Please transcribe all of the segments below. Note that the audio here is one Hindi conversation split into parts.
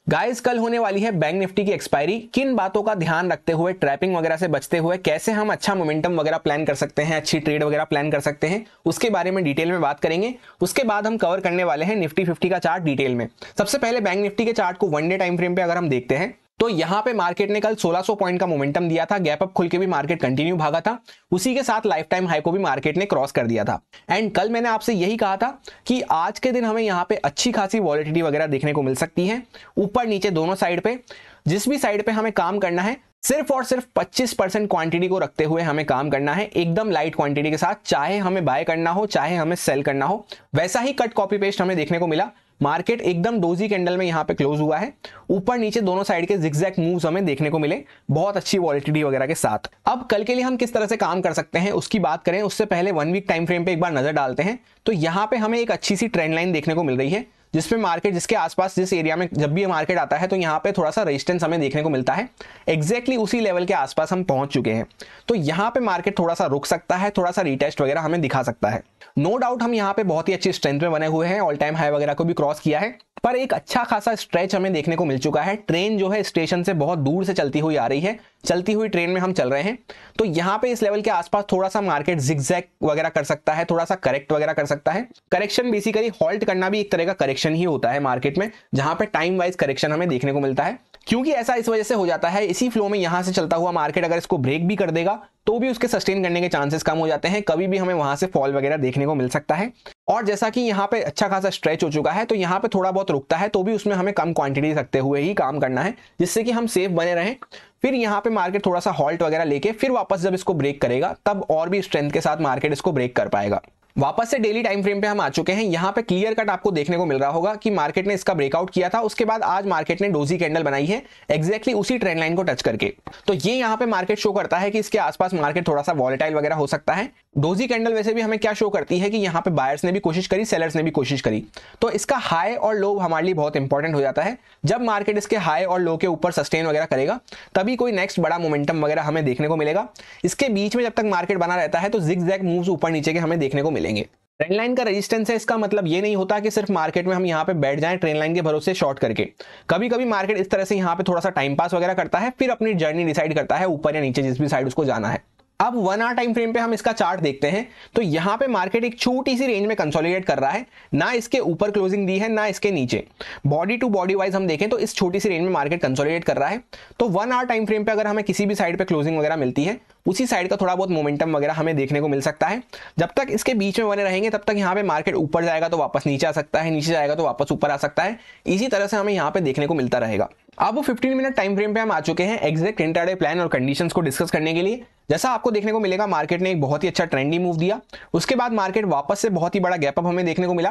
गाइस, कल होने वाली है बैंक निफ्टी की एक्सपायरी। किन बातों का ध्यान रखते हुए, ट्रैपिंग वगैरह से बचते हुए कैसे हम अच्छा मोमेंटम वगैरह प्लान कर सकते हैं, अच्छी ट्रेड वगैरह प्लान कर सकते हैं, उसके बारे में डिटेल में बात करेंगे। उसके बाद हम कवर करने वाले हैं निफ्टी 50 का चार्ट डिटेल में। सबसे पहले बैंक निफ्टी के चार्ट को वन डे टाइम फ्रेम पे अगर हम देखते हैं तो यहां पे मार्केट ने कल 1600 पॉइंट का मोमेंटम दिया था। गैप अप खुल के भी मार्केट कंटिन्यू भागा था। उसी के साथ लाइफ टाइम हाई को भी मार्केट ने क्रॉस कर दिया था। एंड कल मैंने आपसे यही कहा था कि आज के दिन हमें यहां पे अच्छी खासी वॉलेटिलिटी वगैरह देखने को मिल सकती है, ऊपर नीचे दोनों साइड पे। जिस भी साइड पे हमें काम करना है सिर्फ और सिर्फ 25% क्वांटिटी को रखते हुए हमें काम करना है, एकदम लाइट क्वांटिटी के साथ। चाहे हमें बाय करना हो, चाहे हमें सेल करना हो। वैसा ही कट कॉपी पेस्ट हमें देखने को मिला। मार्केट एकदम डोजी कैंडल में यहां पे क्लोज हुआ है। ऊपर नीचे दोनों साइड के जिगजैग मूव्स हमें देखने को मिले, बहुत अच्छी वॉलेटिलिटी वगैरह के साथ। अब कल के लिए हम किस तरह से काम कर सकते हैं उसकी बात करें उससे पहले 1 वीक टाइम फ्रेम पे एक बार नजर डालते हैं। तो यहां पे हमें एक अच्छी सी ट्रेंड लाइन देखने को मिल रही है, जिसमें मार्केट जिसके आसपास जिस एरिया में जब भी मार्केट आता है तो यहाँ पे थोड़ा सा रेजिस्टेंस हमें देखने को मिलता है। एग्जैक्टली उसी लेवल के आसपास हम पहुंच चुके हैं। तो यहाँ पे मार्केट थोड़ा सा रुक सकता है, थोड़ा सा रीटेस्ट वगैरह हमें दिखा सकता है। नो डाउट हम यहाँ पे बहुत ही अच्छी स्ट्रेंथ में बने हुए हैं, ऑल टाइम हाई वगैरह को भी क्रॉस किया है, पर एक अच्छा खासा स्ट्रेच हमें देखने को मिल चुका है। ट्रेन जो है स्टेशन से बहुत दूर से चलती हुई आ रही है, चलती हुई ट्रेन में हम चल रहे हैं। तो यहाँ पे इस लेवल के आसपास थोड़ा सा मार्केट जिगजैग वगैरह कर सकता है, थोड़ा सा करेक्ट वगैरह कर सकता है। करेक्शन बेसिकली हॉल्ट करना भी एक तरह का करेक्शन ही होता है मार्केट में, जहां पे टाइम वाइज करेक्शन हमें देखने को मिलता है। क्योंकि ऐसा इस वजह से हो जाता है, इसी फ्लो में यहां से चलता हुआ मार्केट अगर इसको ब्रेक भी कर देगा तो भी उसके सस्टेन करने के चांसेस कम हो जाते हैं। कभी भी हमें वहां से फॉल वगैरह देखने को मिल सकता है। और जैसा कि यहाँ पे अच्छा खासा स्ट्रेच हो चुका है तो यहाँ पे थोड़ा बहुत रुकता है, तो भी उसमें हमें कम क्वांटिटी रखते हुए ही काम करना है, जिससे कि हम सेफ बने रहें। फिर यहाँ पे मार्केट थोड़ा सा हॉल्ट वगैरह लेके फिर वापस जब इसको ब्रेक करेगा तब और भी स्ट्रेंथ के साथ मार्केट इसको ब्रेक कर पाएगा। वापस से डेली टाइम फ्रेम पे हम आ चुके हैं। यहाँ पे क्लियर कट आपको देखने को मिल रहा होगा कि मार्केट ने इसका ब्रेकआउट किया था, उसके बाद आज मार्केट ने डोजी कैंडल बनाई है एग्जैक्टली उसी ट्रेंड लाइन को टच करके। तो ये यहाँ पे मार्केट शो करता है कि इसके आसपास मार्केट थोड़ा सा वॉलेटाइल वगैरह हो सकता है। डोजी कैंडल वैसे भी हमें क्या शो करती है कि यहाँ पे बायर्स ने भी कोशिश करी, सेलर्स ने भी कोशिश करी। तो इसका हाई और लो हमारे लिए बहुत इंपॉर्टेंट हो जाता है। जब मार्केट इसके हाई और लो के ऊपर सस्टेन वगैरह करेगा तभी कोई नेक्स्ट बड़ा मोमेंटम वगैरह हमें देखने को मिलेगा। इसके बीच में जब तक मार्केट बना रहता है तो जिगजैग मूव्स ऊपर नीचे के हमें देखने को मिलेंगे। ट्रेंड लाइन का रेजिस्टेंस है, इसका मतलब ये नहीं होता कि सिर्फ मार्केट में हम यहाँ पे बैठ जाएं ट्रेंड लाइन के भरोसे शॉर्ट करके। कभी कभी मार्केट इस तरह से यहाँ पे थोड़ा सा टाइम पास वगैरह करता है, फिर अपनी जर्नी डिसाइड करता है ऊपर या नीचे जिस भी साइड उसको जाना है। अब 1 आवर टाइम फ्रेम पे हम इसका चार्ट देखते हैं तो यहाँ पे मार्केट एक छोटी सी रेंज में कंसोलिडेट कर रहा है, ना इसके ऊपर क्लोजिंग दी है ना इसके नीचे। बॉडी टू बॉडी वाइज हम देखें तो इस छोटी सी रेंज में मार्केट कंसोलिडेट कर रहा है। तो 1 आवर टाइम फ्रेम पे अगर हमें किसी भी साइड पे क्लोजिंग वगैरह मिलती है, उसी साइड का थोड़ा बहुत मोमेंटम वगैरह हमें देखने को मिल सकता है। जब तक इसके बीच में बने रहेंगे तब तक यहाँ पे मार्केट ऊपर जाएगा तो वापस नीचे आ सकता है, नीचे जाएगा तो वापस ऊपर आ सकता है। इसी तरह से हमें यहाँ पे देखने को मिलता रहेगा। अब 15 मिनट टाइम फ्रेम पे हम आ चुके हैं एग्जैक्ट इंट्राडे प्लान और कंडीशंस को डिस्कस करने के लिए। जैसा आपको देखने को मिलेगा मार्केट ने एक बहुत ही अच्छा ट्रेंडी मूव दिया, उसके बाद मार्केट वापस से बहुत ही बड़ा गैप अप हमें देखने को मिला।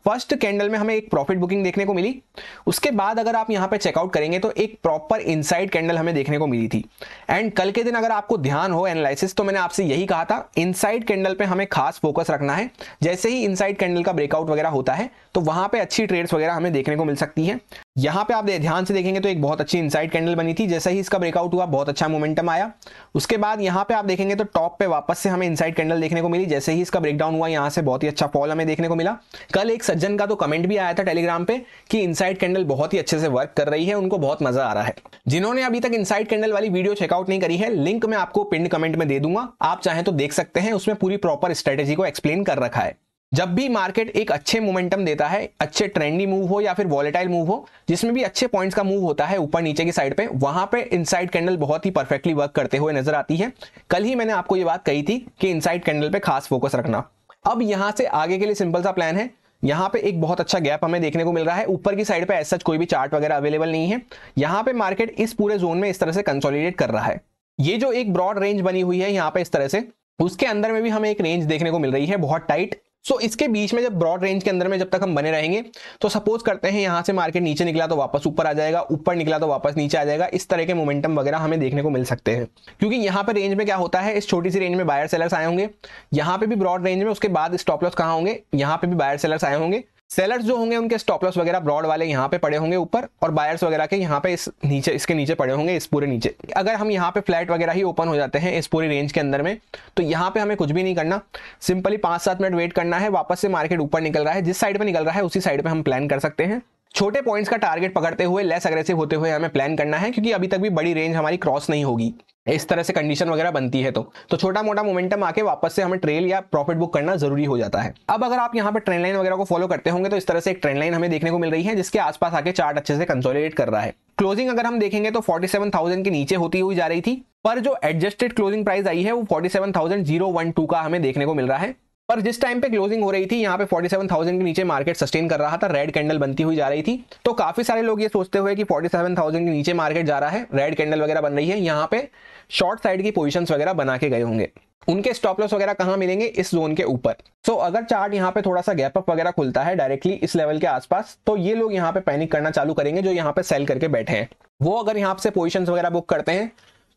फर्स्ट कैंडल में हमें एक प्रॉफिट बुकिंग देखने को मिली। उसके बाद अगर आप यहाँ पे चेकआउट करेंगे तो एक प्रॉपर इनसाइड कैंडल हमें देखने को मिली थी। एंड कल के दिन अगर आपको ध्यान हो एनालिसिस, तो मैंने आपसे यही कहा था इनसाइड कैंडल पे हमें खास फोकस रखना है। जैसे ही इनसाइड कैंडल का ब्रेकआउट वगैरह होता है तो वहां पे अच्छी ट्रेड्स वगैरह हमें देखने को मिल सकती है। यहाँ पे आप ध्यान से देखेंगे तो एक बहुत अच्छी इनसाइड कैंडल बनी थी। जैसे ही इसका ब्रेकआउट हुआ बहुत अच्छा मोमेंटम आया। उसके बाद यहाँ पे आप देखेंगे तो टॉप पे वापस से हमें इनसाइड कैंडल देखने को मिली। जैसे ही इसका ब्रेकडाउन हुआ यहाँ से बहुत ही अच्छा फॉल हमें देखने को मिला। कल एक सज्जन का तो कमेंट भी आया था टेलीग्राम पे कि इनसाइड कैंडल बहुत ही अच्छे से वर्क कर रही है, उनको बहुत मजा आ रहा है। जिन्होंने अभी तक इनसाइड कैंडल वाली वीडियो चेकआउट नहीं करी है, लिंक मैं आपको पिन कमेंट में दे दूंगा, आप चाहें तो देख सकते हैं। उसमें पूरी प्रॉपर स्ट्रेटेजी को एक्सप्लेन कर रखा है। जब भी मार्केट एक अच्छे मोमेंटम देता है, अच्छे ट्रेंडी मूव हो या फिर वॉलेटाइल मूव हो, जिसमें भी अच्छे पॉइंट्स का मूव होता है ऊपर नीचे की साइड पे, वहां पे इनसाइड कैंडल बहुत ही परफेक्टली वर्क करते हुए नजर आती है। कल ही मैंने आपको ये बात कही थी कि इनसाइड कैंडल पे खास फोकस रखना। अब यहां से आगे के लिए सिंपल सा प्लान है। यहाँ पे एक बहुत अच्छा गैप हमें देखने को मिल रहा है। ऊपर की साइड पे ऐसा कोई भी चार्ट वगैरह अवेलेबल नहीं है। यहाँ पे मार्केट इस पूरे जोन में इस तरह से कंसोलिडेट कर रहा है। ये जो एक ब्रॉड रेंज बनी हुई है यहाँ पे इस तरह से, उसके अंदर में भी हमें एक रेंज देखने को मिल रही है बहुत टाइट। सो इसके बीच में जब ब्रॉड रेंज के अंदर में जब तक हम बने रहेंगे तो सपोज करते हैं यहाँ से मार्केट नीचे निकला तो वापस ऊपर आ जाएगा, ऊपर निकला तो वापस नीचे आ जाएगा। इस तरह के मोमेंटम वगैरह हमें देखने को मिल सकते हैं। क्योंकि यहाँ पे रेंज में क्या होता है, इस छोटी सी रेंज में बायर सेलर्स आए होंगे, यहाँ पे भी ब्रॉड रेंज में, उसके बाद स्टॉप लॉस कहाँ होंगे, यहाँ पे भी बायर सेलर्स आए होंगे। सेलर्स जो होंगे उनके स्टॉप लॉस वगैरह ब्रॉड वाले यहाँ पे पड़े होंगे ऊपर, और बायर्स वगैरह के यहाँ पे इस नीचे, इसके नीचे पड़े होंगे, इस पूरे नीचे। अगर हम यहाँ पे फ्लैट वगैरह ही ओपन हो जाते हैं इस पूरी रेंज के अंदर में, तो यहाँ पे हमें कुछ भी नहीं करना, सिंपली 5-7 मिनट वेट करना है। वापस से मार्केट ऊपर निकल रहा है, जिस साइड पे निकल रहा है उसी साइड पे हम प्लान कर सकते हैं। छोटे पॉइंट्स का टारगेट पकड़ते हुए लेस अग्रेसिव होते हुए हमें प्लान करना है, क्योंकि अभी तक भी बड़ी रेंज हमारी क्रॉस नहीं होगी। इस तरह से कंडीशन वगैरह बनती है तो छोटा मोटा मोमेंटम आके वापस से हमें ट्रेल या प्रॉफिट बुक करना जरूरी हो जाता है। अब अगर आप यहाँ पे ट्रेंड लाइन वगैरह को फॉलो करते होंगे तो इस तरह से एक ट्रेंड लाइन हमें देखने को मिल रही है, जिसके आसपास आके चार्ट अच्छे से कंसोलिडेट कर रहा है। क्लोजिंग अगर हम देखेंगे तो 47,000 के नीचे होती हुई जा रही थी, पर जो एडजस्टेड क्लोजिंग प्राइस आई है वो 47,012 का हमें देखने को मिल रहा है। पर जिस टाइम पे क्लोजिंग हो रही थी यहाँ पे 47,000 के नीचे मार्केट सस्टेन कर रहा था, रेड कैंडल बनती हुई जा रही थी। तो काफी सारे लोग ये सोचते हुए कि 47,000 के नीचे मार्केट जा रहा है, रेड कैंडल वगैरह बन रही है, यहाँ पे शॉर्ट साइड की पोजीशंस वगैरह बना के गए होंगे। उनके स्टॉप लॉस वगैरह कहां मिलेंगे? इस जोन के ऊपर। सो अगर चार्ट यहाँ पे थोड़ा सा गैप अप वगैरह खुलता है डायरेक्टली इस लेवल के आसपास, तो ये लोग यहाँ पे पैनिक करना चालू करेंगे जो यहाँ पे सेल करके बैठे हैं। वो अगर यहाँ से पोजीशंस वगैरह बुक करते हैं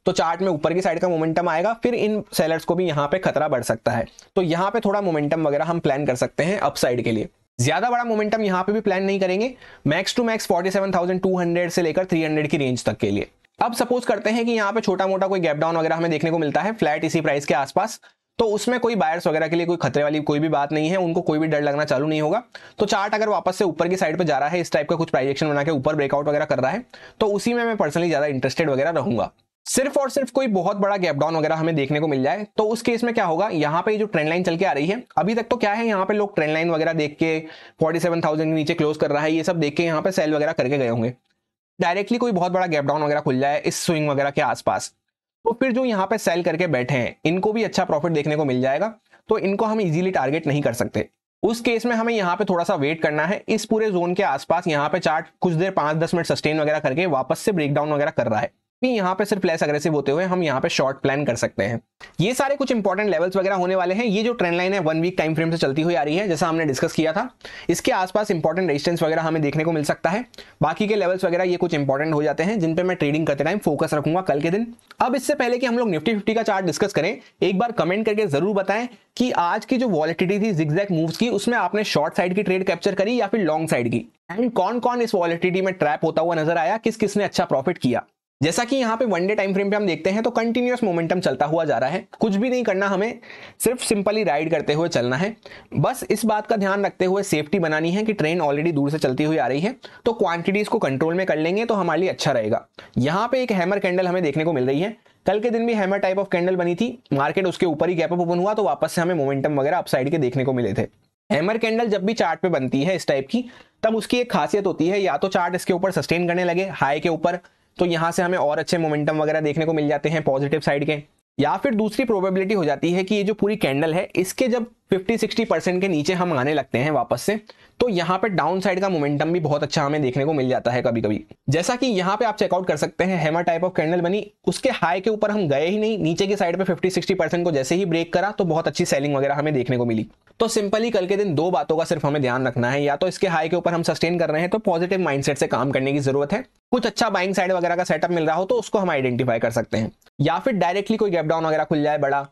तो चार्ट में ऊपर की साइड का मोमेंटम आएगा, फिर इन सेलर्स को भी यहाँ पे खतरा बढ़ सकता है। तो यहाँ पे थोड़ा मोमेंटम वगैरह हम प्लान कर सकते हैं अपसाइड के लिए। ज्यादा बड़ा मोमेंटम यहाँ पे भी प्लान नहीं करेंगे, मैक्स टू मैक्स 47,200 से लेकर 300 की रेंज तक के लिए। अब सपोज करते हैं कि यहाँ पे छोटा मोटा कोई गैप डाउन वगैरह हमें देखने को मिलता है फ्लैट इसी प्राइस के आसपास, तो उसमें कोई बायर्स वगैरह के लिए कोई खतरे वाली कोई भी बात नहीं है, उनको कोई भी डर लगना चालू नहीं होगा। तो चार्ट अगर वापस से ऊपर की साइड पे जा रहा है, इस टाइप का कुछ प्राइजेक्शन बना के ऊपर ब्रेकआउट वगैरह कर रहा है, तो उसी में मैं पर्सनली ज्यादा इंटरेस्टेड वगैरह रहूंगा। सिर्फ और सिर्फ कोई बहुत बड़ा गैप डाउन वगैरह हमें देखने को मिल जाए तो उस केस में क्या होगा, यहाँ पे जो ट्रेंड लाइन चल के आ रही है अभी तक तो क्या है, यहाँ पे लोग ट्रेंड लाइन वगैरह देख के 47,000 के नीचे क्लोज कर रहा है, ये सब देख के यहाँ पे सेल वगैरह करके गए होंगे। डायरेक्टली कोई बहुत बड़ा गैप डाउन वगैरह खुल जाए इस स्विंग वगैरह के आसपास, तो फिर जो यहाँ पे सेल करके बैठे हैं इनको भी अच्छा प्रॉफिट देखने को मिल जाएगा, तो इनको हम इजीली टारगेट नहीं कर सकते। उस केस में हमें यहाँ पे थोड़ा सा वेट करना है। इस पूरे जोन के आसपास यहाँ पे चार्ट कुछ देर 5-10 मिनट सस्टेन वगैरह करके वापस से ब्रेकडाउन वगैरह कर रहा है, यहाँ पे सिर्फ लेस अग्रेसिव होते हुए हम यहाँ पे शॉर्ट प्लान कर सकते हैं। ये सारे कुछ इंपॉर्टेंट लेवल्स वगैरह होने वाले हैं। ये जो ट्रेंड लाइन है 1 वीक टाइम फ्रेम से चलती हुई आ रही है, जैसा हमने डिस्कस किया था, इसके आसपास इंपॉर्टेंट रेजिस्टेंस वगैरह हमें देखने को मिल सकता है। बाकी के लेवल्स वगैरह ये कुछ इंपॉर्टेंट हो जाते हैं जिन पे मैं ट्रेडिंग करते टाइम फोकस रखूंगा कल के दिन। अब इससे पहले कि हम लोग निफ्टी 50 का चार्ट डिस्कस करें, एक बार कमेंट करके जरूर बताएं कि आज की जो वॉलेटिलिटी थी जिगजैग मूव्स की, उसमें आपने शॉर्ट साइड की ट्रेड कैप्चर करी या फिर लॉन्ग साइड की, एंड कौन कौन इस वॉलेटिलिटी में ट्रैप होता हुआ नजर आया, किस किसने अच्छा प्रॉफिट किया। जैसा कि यहाँ पे 1 डे टाइम फ्रेम पे हम देखते हैं तो कंटिन्यूअस मोमेंटम चलता हुआ जा रहा है, कुछ भी नहीं करना, हमें सिर्फ सिंपली राइड करते हुए चलना है। बस इस बात का ध्यान रखते हुए सेफ्टी बनानी है कि ट्रेन ऑलरेडी दूर से चलती हुई आ रही है, तो क्वांटिटीज को कंट्रोल में कर लेंगे तो हमारे लिए अच्छा रहेगा। यहाँ पे एक हैमर कैंडल हमें देखने को मिल रही है, कल के दिन भी हैमर टाइप ऑफ कैंडल बनी थी, मार्केट उसके ऊपर ही गैप अप ओपन हुआ तो वापस से हमें मोमेंटम वगैरह अपसाइड के देखने को मिले थे। हैमर कैंडल जब भी चार्ट पे बनती है इस टाइप की, तब उसकी एक खासियत होती है, या तो चार्ट इसके ऊपर सस्टेन करने लगे हाई के ऊपर, तो यहां से हमें और अच्छे मोमेंटम वगैरह देखने को मिल जाते हैं पॉजिटिव साइड के, या फिर दूसरी प्रोबेबिलिटी हो जाती है कि ये जो पूरी कैंडल है इसके जब 50-60% के नीचे हम आने लगते हैं वापस से, तो यहाँ पे डाउन साइड का मोमेंटम भी बहुत अच्छा हमें देखने को मिल जाता है कभी कभी। जैसा कि यहाँ पे आप चेकआउट कर सकते हैं, हैमर टाइप ऑफ कैंडल बनी, उसके हाई के ऊपर हम गए ही नहीं, नीचे की साइड पे 50-60% को जैसे ही ब्रेक करा तो बहुत अच्छी सेलिंग वगैरह हमें देखने को मिली। तो सिंपली कल के दिन 2 बातों का सिर्फ हमें ध्यान रखना है, या तो इसके हाई के ऊपर हम सस्टेन कर रहे हैं तो पॉजिटिव माइंडसेट से काम करने की जरूरत है, कुछ अच्छा बाइंग साइड वगैरह का सेटअप मिल रहा हो तो उसको हम आइडेंटिफाई कर सकते हैं, या फिर डायरेक्टली कोई गैप डाउन वगैरह खुल जाए बड़ा,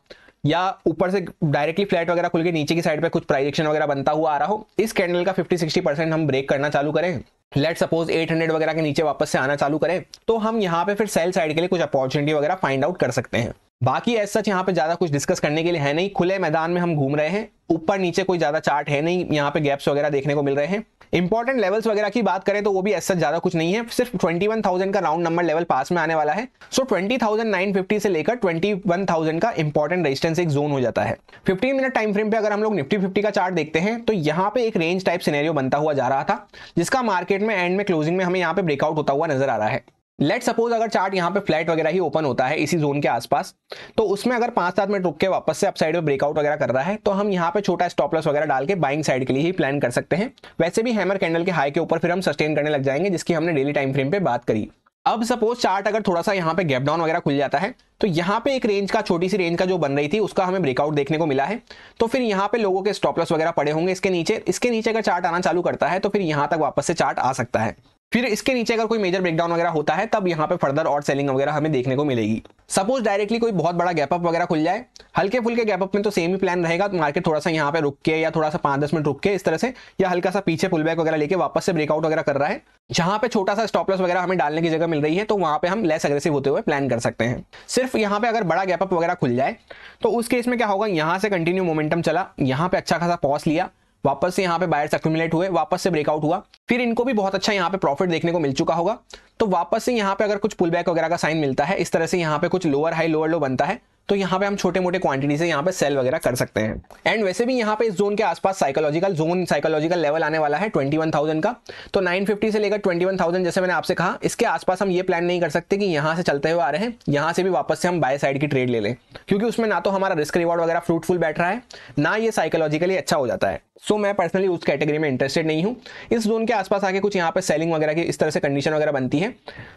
या ऊपर से डायरेक्टली फ्लैट वगैरह खुल के नीचे की साइड पे कुछ प्राइस एक्शन वगैरह बनता हुआ आ रहा हो, इस कैंडल का 50-60% हम ब्रेक करना चालू करें, लेट सपोज 800 वगैरह के नीचे वापस से आना चालू करें, तो हम यहाँ पे फिर सेल साइड के लिए कुछ अपॉर्चुनिटी वगैरह फाइंड आउट कर सकते हैं। बाकी एज सच यहाँ पे ज्यादा कुछ डिस्कस करने के लिए है नहीं, खुले मैदान में हम घूम रहे हैं, ऊपर नीचे कोई ज्यादा चार्ट है नहीं, यहाँ पे गैप्स वगैरह देखने को मिल रहे हैं। इंपॉर्टेंट लेवल्स वगैरह की बात करें तो वो भी एज सच ज्यादा कुछ नहीं है, सिर्फ 21,000 का राउंड नंबर लेवल पास में आने वाला है। सो 20,950 से लेकर 21,000 का इंपॉर्टेंट रेजिस्टेंस एक जोन हो जाता है। 15 मिनट टाइम फ्रेम पे अगर हम लोग निफ्टी 50 का चार्ट देखते हैं तो यहाँ पे एक रेंज टाइप सिनेरियो बनता हुआ जा रहा था, जिसका मार्केट में एंड में क्लोजिंग में हमें यहाँ पे ब्रेकआउट होता हुआ नजर आ रहा है। लेट सपोज अगर चार्ट यहाँ पे फ्लैट वगैरह ही ओपन होता है इसी जोन के आसपास, तो उसमें अगर 5-7 मिनट रुक के वापस से अपसाइड में ब्रेकआउट वगैरह कर रहा है तो हम यहाँ पे छोटा स्टॉप लॉस वगैरह डाल के बाइंग साइड के लिए ही प्लान कर सकते हैं। वैसे भी हैमर कैंडल के हाई के ऊपर फिर हम सस्टेन करने लग जाएंगे, जिसकी हमने डेली टाइम फ्रेम पे बात करी। अब सपोज चार्ट अगर थोड़ा सा यहाँ पे गैप डाउन वगैरह खुल जाता है तो यहाँ पे एक रेंज का, छोटी सी रेंज का जो बन रही थी उसका हमें ब्रेकआउट देखने को मिला है, तो फिर यहाँ पे लोगों के स्टॉप लॉस वगैरह पड़े होंगे इसके नीचे अगर चार्ट आना चालू करता है तो फिर यहाँ तक वापस से चार्ट आ सकता है। फिर इसके नीचे अगर कोई मेजर ब्रेकडाउन वगैरह होता है तब यहाँ पे फर्दर और सेलिंग वगैरह हमें देखने को मिलेगी। सपोज डायरेक्टली कोई बहुत बड़ा गैप अप वगैरह खुल जाए, हल्के फुल्के गैप अप में तो सेम ही प्लान रहेगा, तो मार्केट थोड़ा सा यहाँ पे रुक के या थोड़ा सा 5-10 मिनट रुक के इस तरह से, या हल्का सा पीछे पुल बैक वगैरह लेके वापस से ब्रेकआउट वगैरह कर रहा है, जहां पे छोटा सा स्टॉप लॉस वगैरह हमें डालने की जगह मिल रही है, तो वहां पे हम लेस अग्रेसिव होते हुए प्लान कर सकते हैं। सिर्फ यहाँ पे अगर बड़ा गैप अप वगैरह खुल जाए तो उस केस में क्या होगा, यहाँ से कंटिन्यू मोमेंटम चला, यहाँ पे अच्छा खासा पॉज लिया, वापस से यहाँ पे बायर्स एक्यूमुलेट हुए, वापस से ब्रेकआउट हुआ, फिर इनको भी बहुत अच्छा यहाँ पे प्रॉफिट देखने को मिल चुका होगा। तो वापस से यहाँ पे अगर कुछ पुल बैक वगैरह का साइन मिलता है, इस तरह से यहाँ पे कुछ लोअर हाई लोअर लो बनता है, तो यहाँ पे हम छोटे मोटे क्वांटिटी से यहाँ पे सेल वगैरह कर सकते हैं। एंड वैसे भी यहाँ पे इस जोन के आसपास साइकोलॉजिकल लेवल आने वाला है 21,000 का। तो 950 से लेकर 21,000 जैसे मैंने आपसे कहा, इसके आसपास हम ये प्लान नहीं कर सकते कि यहाँ से चलते हुए आ रहे हैं, यहाँ से भी वापस से हम बाय साइड की ट्रेड ले लें, क्योंकि उसमें ना तो हमारा रिस्क रिवॉर्ड वगैरह फ्रूटफुल बैठ रहा है, ना ये साइकोलॉजिकली अच्छा हो जाता है। सो मैं पर्सनली उस कैटेगरी में इंटरेस्टेड नहीं हूँ। इस जोन के आसपास आके कुछ यहाँ पे सेलिंग वगैरह की इस तरह से कंडीशन वगैरह बनती है,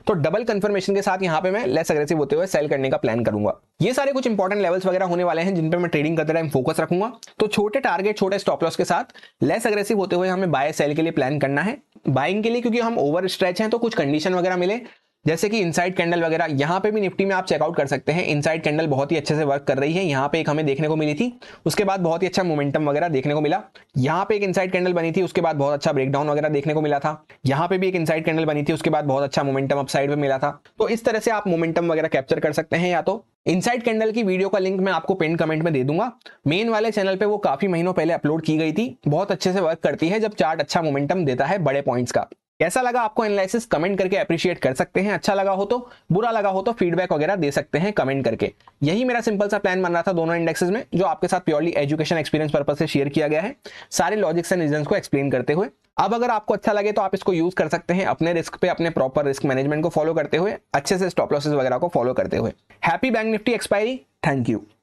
तो डबल कंफर्मेशन के साथ यहाँ पे मैं लेस अग्रेसिव होते हुए सेल करने का प्लान करूंगा। ये सारे कुछ इंपॉर्टेंट लेवल्स वगैरह होने वाले हैं जिन पे मैं ट्रेडिंग करते टाइम फोकस रखूंगा। तो छोटे टारगेट, छोटे स्टॉप लॉस के साथ लेस अग्रेसिव होते हुए हमें बाय सेल के लिए प्लान करना है। बाइंग के लिए क्योंकि हम ओवर स्ट्रेच हैं, तो कुछ कंडीशन वगैरह मिले, जैसे कि इनसाइड कैंडल वगैरह, यहाँ पे भी निफ्टी में आप चेकआउट कर सकते हैं। इनसाइड कैंडल बहुत ही अच्छे से वर्क कर रही है, यहाँ पे एक हमें देखने को मिली थी, उसके बाद बहुत ही अच्छा मोमेंटम वगैरह देखने को मिला। यहाँ पे एक इनसाइड कैंडल बनी थी, उसके बाद बहुत अच्छा ब्रेकडाउन वगैरह देखने को मिला था। यहाँ पे भी एक इनसाइड कैंडल बनी थी, उसके बाद बहुत अच्छा मोमेंटम अपसाइड में मिला था। तो इस तरह से आप मोमेंटम वगैरह कैप्चर कर सकते हैं। या तो इनसाइड कैंडल की वीडियो का लिंक मैं आपको पिन कमेंट में दे दूंगा, मेन वाले चैनल पे वो काफी महीनों पहले अपलोड की गई थी, बहुत अच्छे से वर्क करती है जब चार्ट अच्छा मोमेंटम देता है बड़े पॉइंट्स का। कैसा लगा आपको एनालिसिस, कमेंट करके अप्रिशिएट कर सकते हैं। अच्छा लगा हो तो, बुरा लगा हो तो फीडबैक वगैरह दे सकते हैं कमेंट करके। यही मेरा सिंपल सा प्लान बन रहा था दोनों इंडेक्सेस में, जो आपके साथ प्योरली एजुकेशन एक्सपीरियंस पर्पस से शेयर किया गया है, सारे लॉजिक्स एंड रीजंस को एक्सप्लेन करते हुए। अब अगर आपको अच्छा लगे तो आप इसको यूज कर सकते हैं अपने रिस्क पे, अपने प्रॉपर रिस्क मैनेजमेंट को फॉलो करते हुए, अच्छे से स्टॉप लॉसेस वगैरह को फॉलो करते हुए। Happy bank Nifty expiry. Thank you.